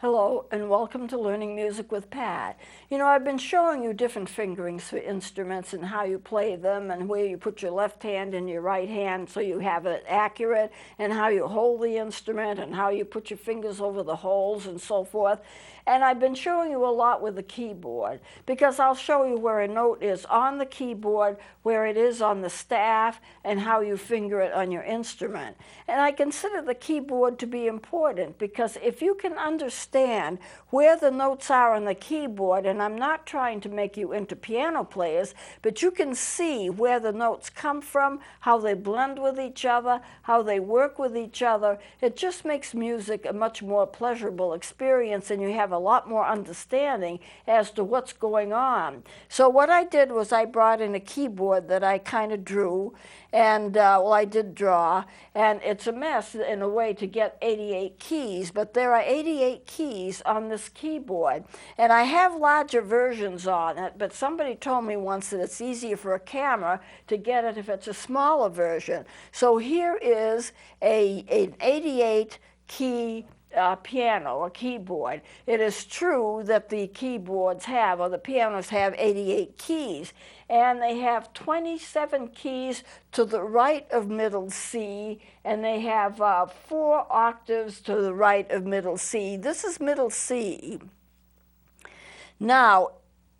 Hello and welcome to Learning Music with Pat. You know, I've been showing you different fingerings for instruments and how you play them and where you put your left hand and your right hand so you have it accurate, and how you hold the instrument and how you put your fingers over the holes and so forth. And I've been showing you a lot with the keyboard because I'll show you where a note is on the keyboard, where it is on the staff, and how you finger it on your instrument. And I consider the keyboard to be important because if you can understand where the notes are on the keyboard, and I'm not trying to make you into piano players, but you can see where the notes come from, how they blend with each other, how they work with each other. It just makes music a much more pleasurable experience, and you have a lot more understanding as to what's going on. So what I did was I brought in a keyboard that I kind of drew, and well, I did draw, and it's a mess in a way to get 88 keys, but there are 88 keys on this keyboard, and I have larger versions on it, but somebody told me once that it's easier for a camera to get it if it's a smaller version. So here is an 88 key piano or keyboard. It is true that the keyboards have, or the pianos have, 88 keys, and they have 27 keys to the right of middle C, and they have 4 octaves to the right of middle C. This is middle C. Now,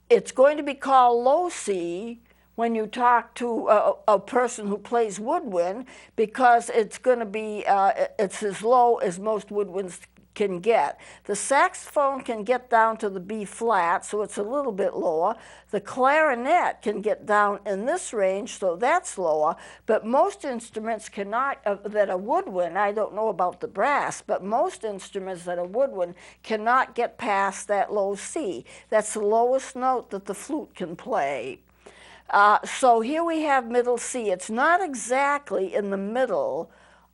it's going to be called low C when you talk to a person who plays woodwind, because it's going to be, it's as low as most woodwinds can get. The saxophone can get down to the B flat, so it's a little bit lower. The clarinet can get down in this range, so that's lower, but most instruments cannot, that are woodwind, I don't know about the brass, but most instruments that are woodwind cannot get past that low C. That's the lowest note that the flute can play. So here we have middle C. It's not exactly in the middle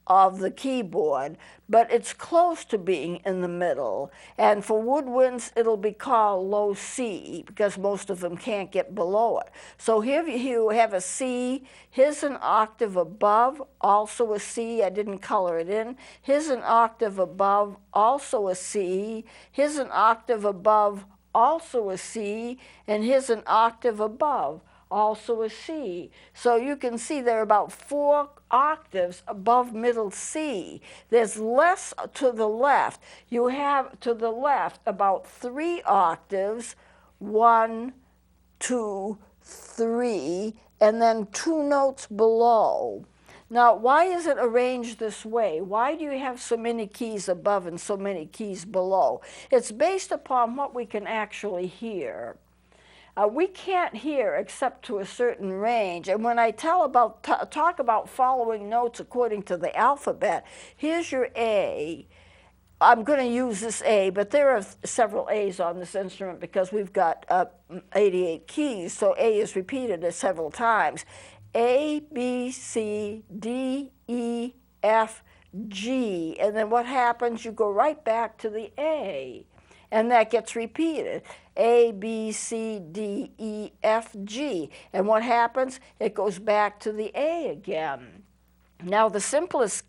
of the keyboard, but it's close to being in the middle. And for woodwinds, it'll be called low C because most of them can't get below it. So here you have a C. Here's an octave above, also a C. I didn't color it in. Here's an octave above, also a C. Here's an octave above, also a C. And here's an octave above, also a C. So you can see there are about 4 octaves above middle C. There's less to the left. You have to the left about 3 octaves, 1, 2, 3, and then 2 notes below. Now, why is it arranged this way? Why do you have so many keys above and so many keys below? It's based upon what we can actually hear. We can't hear except to a certain range. And when I talk about following notes according to the alphabet, here's your A. I'm going to use this A, but there are several A's on this instrument because we've got 88 keys, so A is repeated several times. A, B, C, D, E, F, G. And then what happens? You go right back to the A, and that gets repeated. A, B, C, D, E, F, G. And what happens? It goes back to the A again. Now, the simplest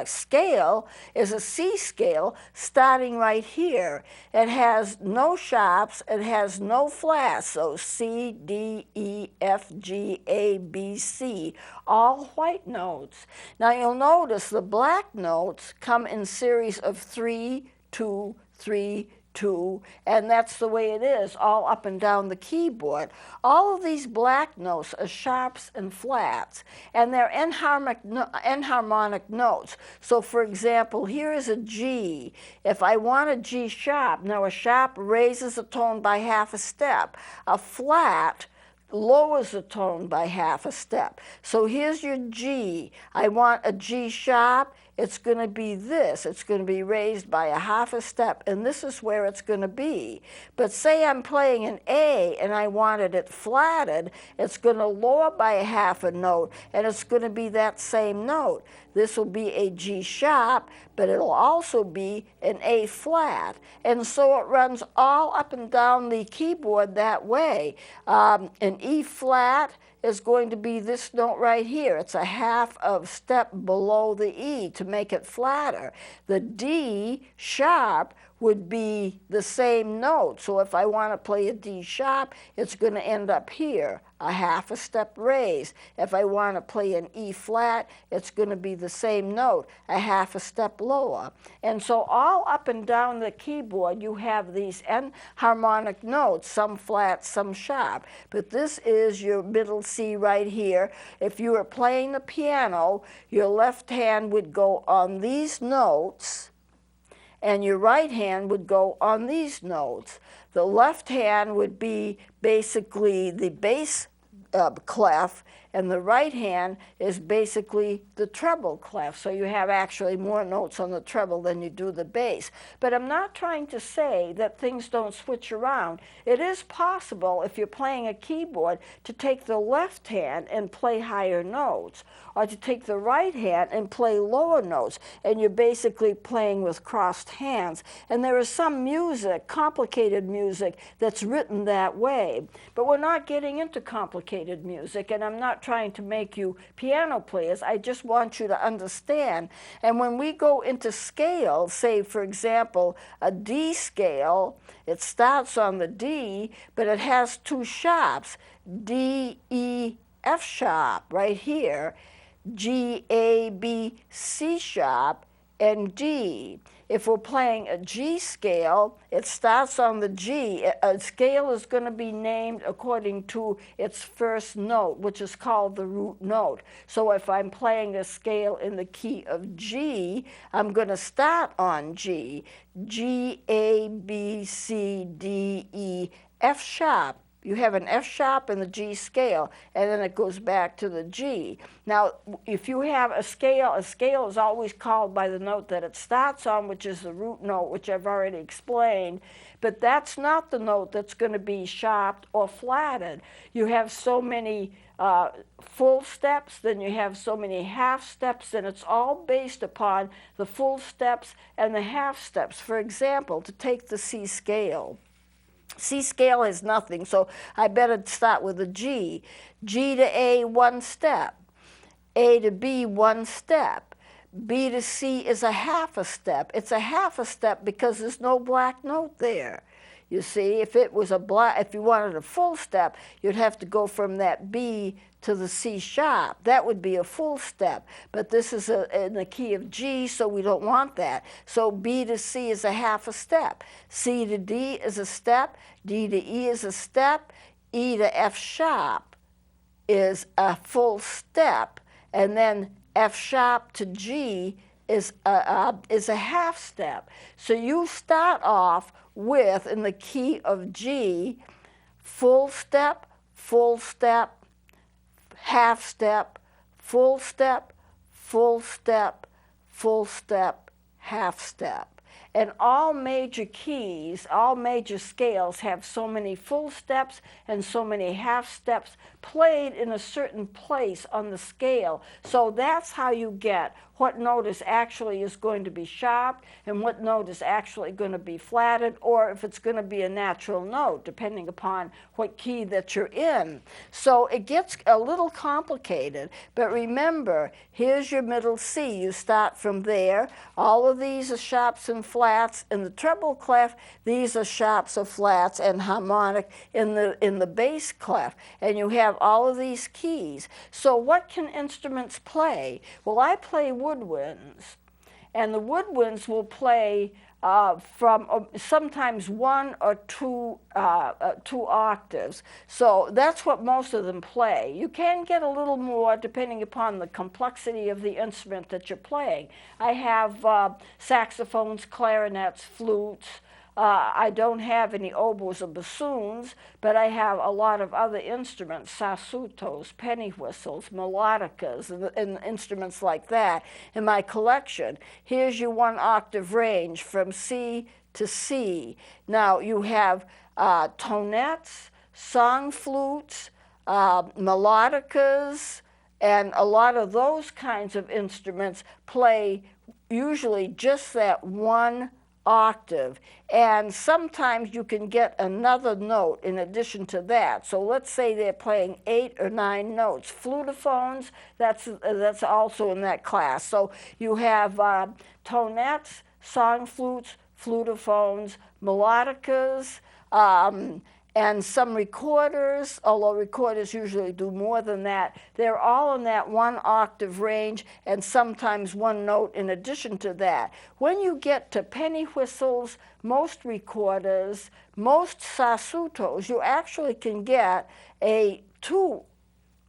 scale is a C scale starting right here. It has no sharps, it has no flats, so C, D, E, F, G, A, B, C, all white notes. Now, you'll notice the black notes come in series of 3, 2, 3, 2, and that's the way it is all up and down the keyboard. All of these black notes are sharps and flats, and they're enharmonic notes. So for example, here is a G. If I want a G sharp, now a sharp raises a tone by half a step. A flat lowers the tone by half a step. So here's your G. I want a G sharp. It's going to be this. It's going to be raised by a half a step, and this is where it's going to be. But say I'm playing an A and I wanted it flatted, it's going to lower by a half a note, and it's going to be that same note. This will be a G sharp, but it'll also be an A flat. And so it runs all up and down the keyboard that way. An E flat is going to be this note right here. It's a half of step below the E to make it flatter. The D sharp would be the same note. So if I want to play a D sharp, it's going to end up here, a half a step raise. If I want to play an E flat, it's going to be the same note, a half a step lower. And so all up and down the keyboard, you have these enharmonic notes, some flat, some sharp. But this is your middle C right here. If you were playing the piano, your left hand would go on these notes, and your right hand would go on these notes. The left hand would be basically the bass clef, and the right hand is basically the treble clef. So you have actually more notes on the treble than you do the bass. But I'm not trying to say that things don't switch around. It is possible, if you're playing a keyboard, to take the left hand and play higher notes, or to take the right hand and play lower notes, and you're basically playing with crossed hands. And there is some music, complicated music, that's written that way. But we're not getting into complicated music, and I'm not trying to make you piano players. I just want you to understand. And when we go into scale, say, for example, a D scale, it starts on the D, but it has two sharps, D, E, F sharp right here, G, A, B, C sharp, and D. If we're playing a G scale, it starts on the G. A scale is going to be named according to its first note, which is called the root note. So if I'm playing a scale in the key of G, I'm going to start on G. G, A, B, C, D, E, F sharp. You have an F sharp in the G scale, and then it goes back to the G. Now, if you have a scale is always called by the note that it starts on, which is the root note, which I've already explained. But that's not the note that's going to be sharped or flatted. You have so many full steps, then you have so many half steps, and it's all based upon the full steps and the half steps. For example, to take the C scale. C scale is nothing, so I better start with a G. G to A, one step. A to B, one step. B to C is a half a step. It's a half a step because there's no black note there. You see, if it was if you wanted a full step, you'd have to go from that B to the C sharp. That would be a full step. But this is in the key of G, so we don't want that. So B to C is a half a step. C to D is a step. D to E is a step. E to F sharp is a full step. And then F sharp to G is a half step. So you start off with, in the key of G, full step, half step, full step, half step. And all major keys, all major scales have so many full steps and so many half steps played in a certain place on the scale. So that's how you get what note is going to be sharp and what note is actually going to be flatted, or if it's going to be a natural note, depending upon what key that you're in. So it gets a little complicated, but remember, here's your middle C. You start from there. All of these are sharps and flats. In the treble clef, these are sharps or flats and harmonic in the bass clef. And you have all of these keys. So what can instruments play? Well, I play woodwinds, and the woodwinds will play from sometimes one or two octaves. So that's what most of them play. You can get a little more depending upon the complexity of the instrument that you're playing. I have saxophones, clarinets, flutes. I don't have any oboes or bassoons, but I have a lot of other instruments, sassotos, penny whistles, melodicas, and instruments like that in my collection. Here's your one octave range from C to C. Now you have tonettes, song flutes, melodicas, and a lot of those kinds of instruments play usually just that one octave, and sometimes you can get another note in addition to that. So let's say they're playing 8 or 9 notes. Flutophones, that's also in that class. So you have tonettes, song flutes, flutophones, melodicas, and some recorders, although recorders usually do more than that. They're all in that 1 octave range and sometimes 1 note in addition to that. When you get to penny whistles, most recorders, most sasutos, you actually can get a 2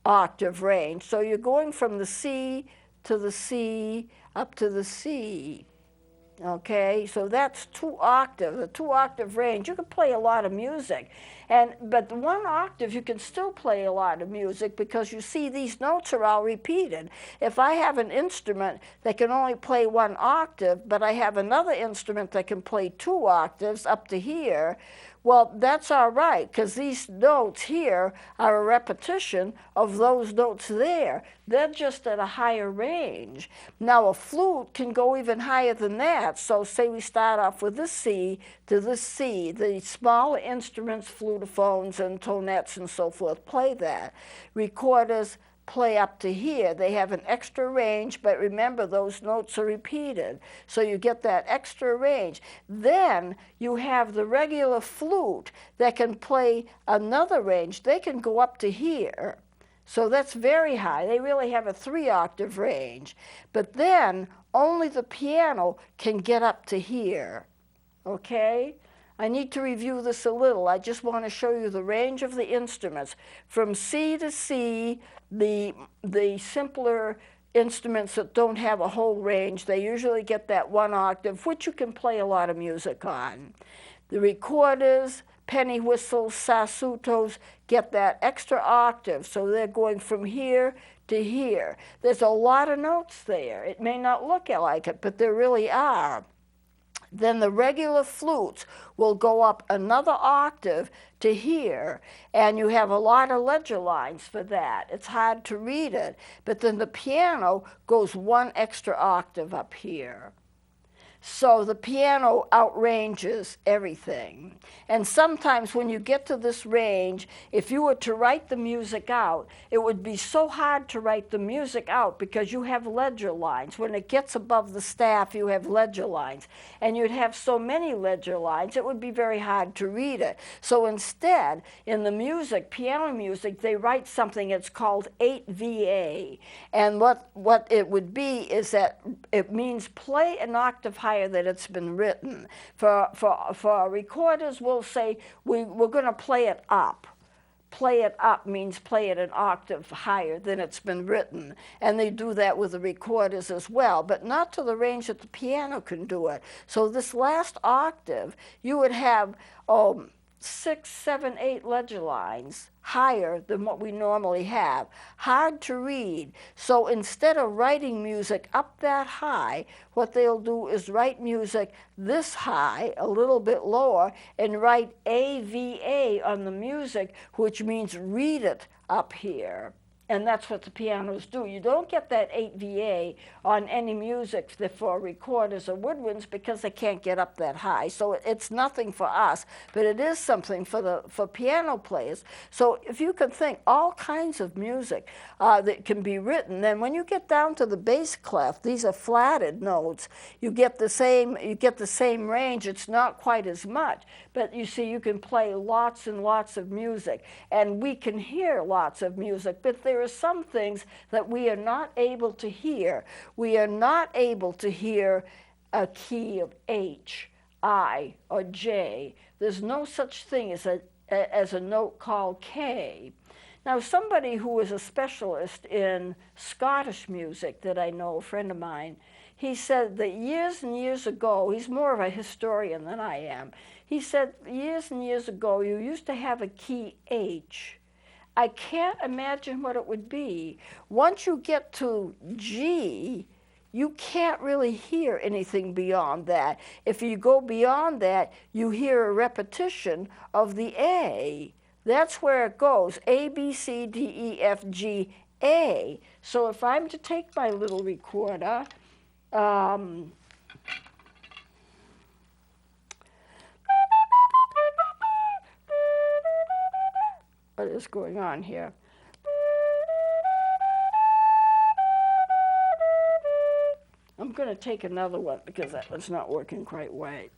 octave range. So you're going from the C to the C up to the C. Okay, so that's 2 octaves, a 2 octave range. You can play a lot of music, but the 1 octave you can still play a lot of music because you see these notes are all repeated. If I have an instrument that can only play 1 octave, but I have another instrument that can play 2 octaves up to here, well, that's all right, because these notes here are a repetition of those notes there. They're just at a higher range. Now, a flute can go even higher than that. So say we start off with this C to this C. The smaller instruments, flutophones and tonettes and so forth, play that. Recorders play up to here. They have an extra range, but remember those notes are repeated. So you get that extra range. Then you have the regular flute that can play another range. They can go up to here. So that's very high. They really have a 3 octave range. But then only the piano can get up to here. Okay? I need to review this a little. I just want to show you the range of the instruments. From C to C, the simpler instruments that don't have a whole range, they usually get that 1 octave, which you can play a lot of music on. The recorders, penny whistles, sasutos, get that extra octave, so they're going from here to here. There's a lot of notes there. It may not look like it, but there really are. Then the regular flutes will go up another octave to here, and you have a lot of ledger lines for that. It's hard to read it, but then the piano goes 1 extra octave up here. So the piano outranges everything. And sometimes when you get to this range, if you were to write the music out, it would be so hard to write the music out because you have ledger lines. When it gets above the staff, you have ledger lines. And you'd have so many ledger lines, it would be very hard to read it. So instead, in the music, piano music, they write something that's called 8VA. And what it would be is that it means play an octave higher that it's been written. For recorders, we'll say we're going to play it up. Play it up means play it an octave higher than it's been written. And they do that with the recorders as well, but not to the range that the piano can do it. So this last octave, you would have 6, 7, 8 ledger lines higher than what we normally have. Hard to read. So instead of writing music up that high, what they'll do is write music this high, a little bit lower, and write AVA on the music, which means read it up here. And that's what the pianos do. You don't get that 8VA on any music for recorders or woodwinds because they can't get up that high. So it's nothing for us, but it is something for piano players. So if you can think all kinds of music that can be written, then when you get down to the bass clef, these are flatted notes. You get the same range. It's not quite as much, but you see, you can play lots and lots of music, and we can hear lots of music, but there are some things that we are not able to hear. We are not able to hear a key of H, I, or J. There's no such thing as a note called K. Now, somebody who is a specialist in Scottish music that I know, a friend of mine, he said that years and years ago, he's more of a historian than I am, he said years and years ago, you used to have a key H. I can't imagine what it would be. Once you get to G, you can't really hear anything beyond that. If you go beyond that, you hear a repetition of the A. That's where it goes, A, B, C, D, E, F, G, A. So if I'm to take my little recorder, what is going on here? I'm going to take another one because that one's not working quite right.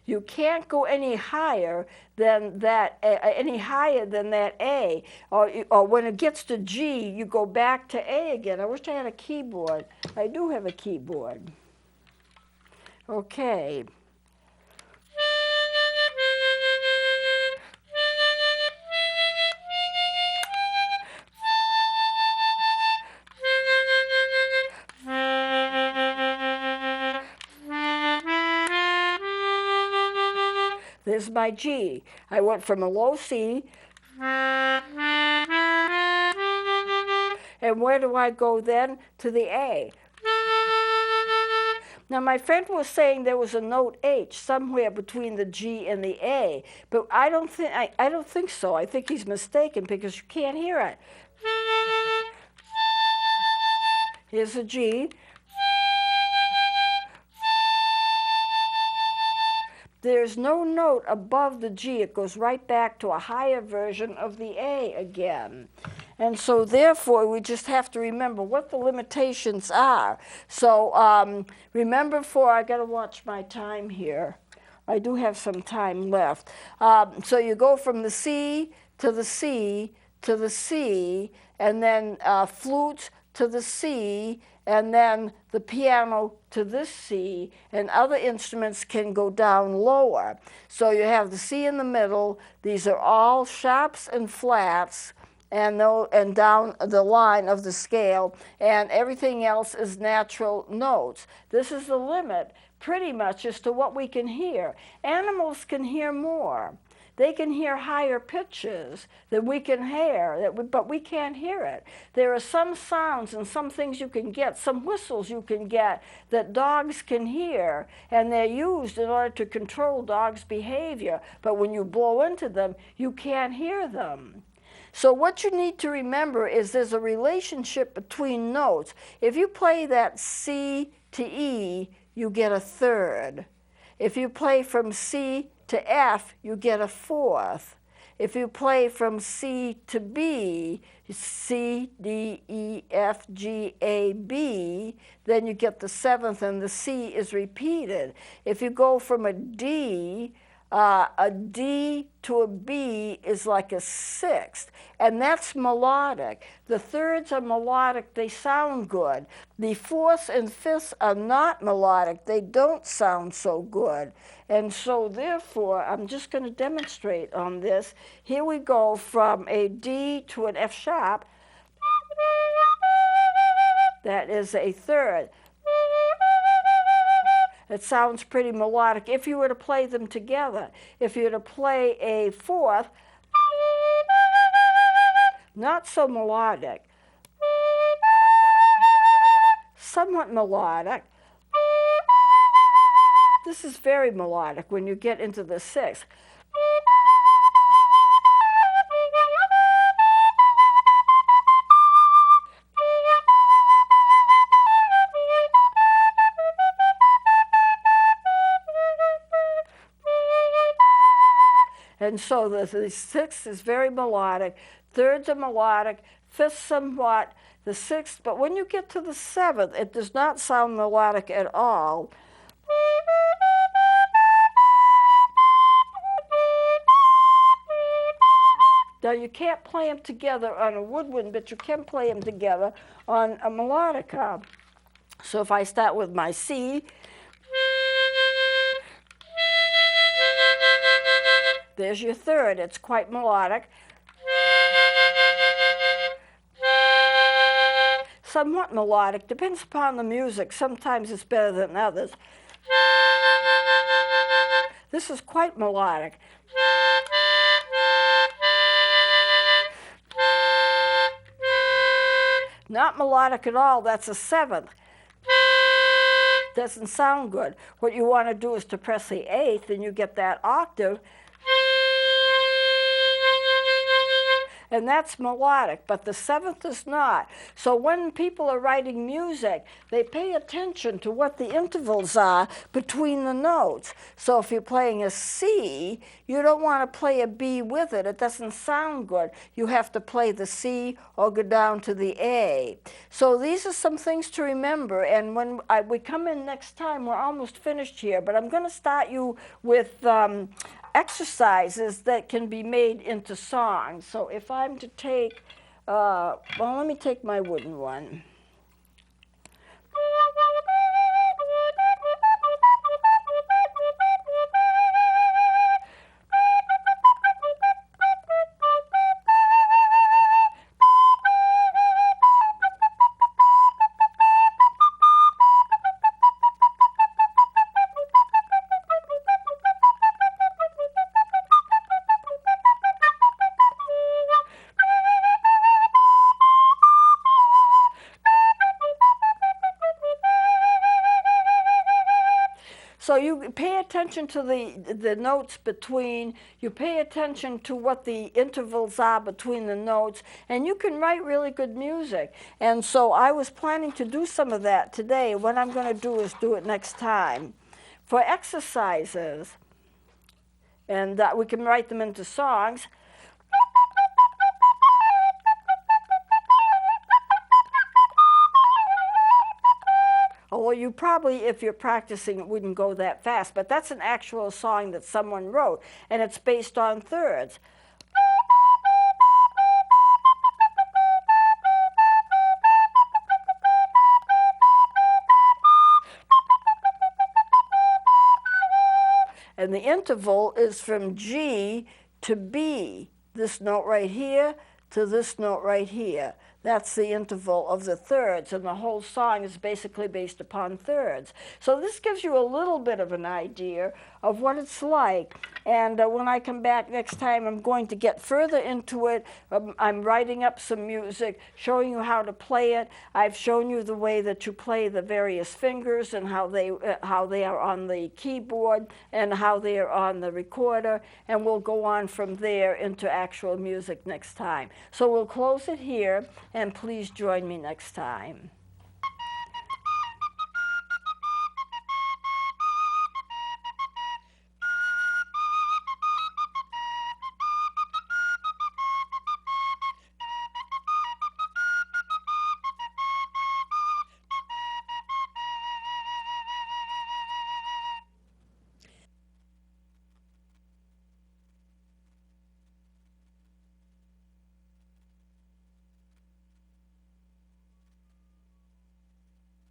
You can't go any higher than that, A. Or when it gets to G, you go back to A again. I wish I had a keyboard. I do have a keyboard. Okay. There's my G. I went from a low C, and where do I go then? To the A. Now, my friend was saying there was a note H somewhere between the G and the A, but I don't think so. I think he's mistaken because you can't hear it. Here's a G. There's no note above the G. It goes right back to a higher version of the A again. And so therefore, we just have to remember what the limitations are. So remember I got to watch my time here. I do have some time left. So you go from the C to the C to the C, and then flutes to the C, and then the piano to this C, and other instruments can go down lower. So you have the C in the middle. These are all sharps and flats, and down the line of the scale, and everything else is natural notes. This is the limit, pretty much, as to what we can hear. Animals can hear more. They can hear higher pitches than we can hear, but we can't hear it. There are some sounds and some things you can get, some whistles you can get that dogs can hear, and they're used in order to control dogs' behavior. But when you blow into them, you can't hear them. So what you need to remember is there's a relationship between notes. If you play that C to E, you get a third. If you play from C to F, you get a fourth. If you play from C to B, C, D, E, F, G, A, B, then you get the seventh, and the C is repeated. If you go from a D to a B is like a sixth, and that's melodic. The thirds are melodic, they sound good. The fourths and fifths are not melodic, they don't sound so good. And so therefore, I'm just going to demonstrate on this. Here we go from a D to an F sharp. That is a third. It sounds pretty melodic if you were to play them together. If you were to play a fourth, not so melodic, somewhat melodic. This is very melodic when you get into the sixth. And so the sixth is very melodic, thirds are melodic, fifth somewhat, the sixth, but when you get to the seventh, it does not sound melodic at all. Now you can't play them together on a woodwind, but you can play them together on a melodica. So if I start with my C, there's your third. It's quite melodic. Somewhat melodic. Depends upon the music. Sometimes it's better than others. This is quite melodic. Not melodic at all. That's a seventh. Doesn't sound good. What you want to do is to press the eighth, and you get that octave. and that's melodic, but the seventh is not. So when people are writing music, they pay attention to what the intervals are between the notes. So if you're playing a C, you don't want to play a B with it. It doesn't sound good. You have to play the C or go down to the A. So these are some things to remember, and when we come in next time, we're almost finished here, but I'm going to start you with exercises that can be made into songs. So if I'm to take, well, let me take my wooden one. So you pay attention to the notes between, you pay attention to what the intervals are between the notes, and you can write really good music. And so I was planning to do some of that today. What I'm going to do is do it next time. For exercises, and we can write them into songs. Well, you probably, if you're practicing, it wouldn't go that fast, but that's an actual song that someone wrote, and it's based on thirds. And the interval is from G to B, this note right here to this note right here. That's the interval of the thirds, and the whole song is basically based upon thirds. So this gives you a little bit of an idea of what it's like. And when I come back next time, I'm going to get further into it. I'm writing up some music, showing you how to play it. I've shown you the way that you play the various fingers and how they are on the keyboard and how they are on the recorder. And we'll go on from there into actual music next time. So we'll close it here. And please join me next time.